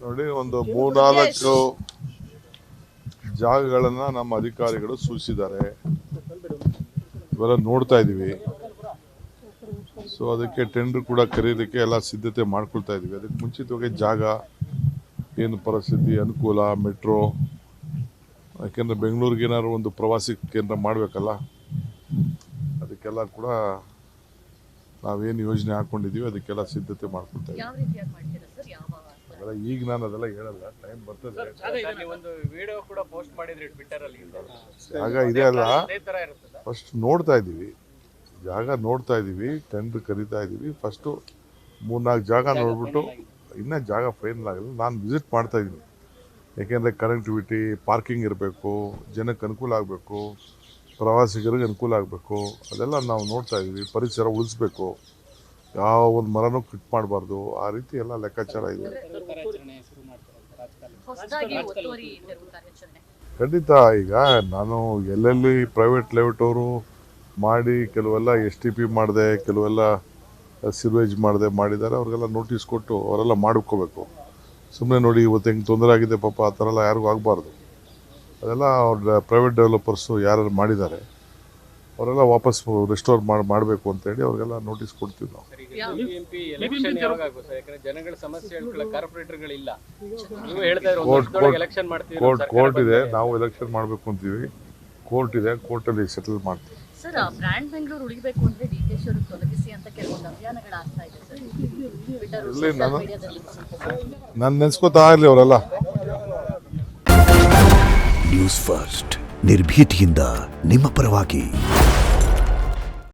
ನೋಡಿ, ಒಂದು 3-4 ಜಾಗಗಳನ್ನ ನಮ್ಮ ಅಧಿಕಾರಿಗಳು ಸೂಚಿಸಿದ್ದಾರೆ. ಇವೆಲ್ಲ ನೋಡ್ತಾ ಇದೀವಿ. ಸೊ ಅದಕ್ಕೆ ಟೆಂಡರ್ ಕೂಡ ಕರೆಯೋದಕ್ಕೆ ಎಲ್ಲ ಸಿದ್ಧತೆ ಮಾಡ್ಕೊಳ್ತಾ ಇದೀವಿ. ಅದಕ್ಕೆ ಮುಂಚಿತವಾಗಿ ಜಾಗ ಏನು ಪರಿಸ್ಥಿತಿ, ಅನುಕೂಲ, ಮೆಟ್ರೋ, ಯಾಕೆಂದ್ರೆ ಬೆಂಗಳೂರಿಗೆ ಏನಾದ್ರು ಒಂದು ಪ್ರವಾಸಿ ಕೇಂದ್ರ ಮಾಡಬೇಕಲ್ಲ, ಅದಕ್ಕೆಲ್ಲ ಕೂಡ ನಾವೇನು ಯೋಜನೆ ಹಾಕೊಂಡಿದೀವಿ ಅದಕ್ಕೆಲ್ಲ ಸಿದ್ಧತೆ ಮಾಡ್ಕೊಳ್ತಾ ಇದ್ದೀವಿ. ಅದೆಲ್ಲ ಈಗ ನಾನು ಅದೆಲ್ಲ ಹೇಳಲ್ಲ, ಟೈಮ್ ಬರ್ತದೆ. ಜಾಗ ಇದೆ ಅಲ್ಲ, ಫಸ್ಟ್ ನೋಡ್ತಾ ಇದ್ದೀವಿ, ಜಾಗ ನೋಡ್ತಾ ಇದ್ದೀವಿ, ಟೆಂಡರ್ ಕರೀತಾ ಇದ್ದೀವಿ. ಫಸ್ಟು 3-4 ಜಾಗ ನೋಡ್ಬಿಟ್ಟು ಇನ್ನೂ ಜಾಗ ಫೈನಲ್ ಆಗಿಲ್ಲ. ನಾನು ವಿಸಿಟ್ ಮಾಡ್ತಾ ಇದ್ದೀನಿ. ಯಾಕೆಂದರೆ ಕನೆಕ್ಟಿವಿಟಿ, ಪಾರ್ಕಿಂಗ್ ಇರಬೇಕು, ಜನಕ್ಕೆ ಅನುಕೂಲ ಆಗಬೇಕು, ಪ್ರವಾಸಿಗರಿಗೆ ಅನುಕೂಲ ಆಗಬೇಕು, ಅದೆಲ್ಲ ನಾವು ನೋಡ್ತಾ ಇದ್ದೀವಿ. ಪರಿಸರ ಉಳಿಸ್ಬೇಕು, ಯಾವ ಒಂದು ಮರನೂ ಕಟ್ ಮಾಡಬಾರ್ದು, ಆ ರೀತಿ ಎಲ್ಲ ಲೆಕ್ಕಾಚಾರ ಇದೆ. ಖಂಡಿತ. ಈಗ ನಾನು ಎಲ್ಲೆಲ್ಲಿ ಪ್ರೈವೇಟ್ ಲೇಔಟ್ ಅವರು ಮಾಡಿ ಕೆಲವೆಲ್ಲ STP ಮಾಡಿದೆ, ಕೆಲವೆಲ್ಲ ಸಿಲ್ವೇಜ್ ಮಾಡಿದ್ದಾರೆ, ಅವ್ರಿಗೆಲ್ಲ ನೋಟಿಸ್ ಕೊಟ್ಟು ಅವರೆಲ್ಲ ಮಾಡ್ಕೋಬೇಕು. ಸುಮ್ಮನೆ ನೋಡಿ ಇವತ್ತು ಹೆಂಗೆ ತೊಂದರೆ ಆಗಿದೆ ಪಾಪ, ಆ ಥರ ಎಲ್ಲ ಯಾರಿಗೂ ಆಗಬಾರ್ದು. ಅದೆಲ್ಲ ಅವ್ರ ಪ್ರೈವೇಟ್ ಡೆವಲಪರ್ಸು ಯಾರು ಮಾಡಿದ್ದಾರೆ ಅವರೆಲ್ಲ ವಾಪಸ್ ರೆಸ್ಟೋರ್ ಮಾಡಬೇಕು ಅಂತೇಳಿ ಅವ್ರಿಗೆಲ್ಲ ನೋಟಿಸ್ ಕೊಡ್ತೀವಿ ನಾವು. ಕೋರ್ಟ್ ಇದೆ, ನಾವು ಎಲೆಕ್ಷನ್ ಮಾಡಬೇಕು ಅಂತೀವಿ. ಕೋರ್ಟ್ ಇದೆ, ಕೋರ್ಟಲ್ಲಿ ಸೆಟಲ್ ಮಾಡ್ತೀವಿ. ಸರ್, ಬ್ರ್ಯಾಂಡ್ ಬೆಂಗಳೂರು ಉಳಿಬೇಕು ಅಂದ್ರೆ DKಶಿ ಅವರು ತೊಲಗಿಸಿ ಅಂತ ಕೆಲವೊಂದು ಅಭಿಯಾನಗಳಾಗ್ತಾ ಇದೆ ಸರ್. ಇಲ್ಲಿ ನಾನು ನೆನೆಸ್ಕೋತಾ ಇರಲಿ ಅವರೆಲ್ಲ. ನ್ಯೂಸ್ ಫಸ್ಟ್, ನಿರ್ಭೀತಿಯಿಂದ ನಿಮ್ಮ ಪರವಾಗಿ.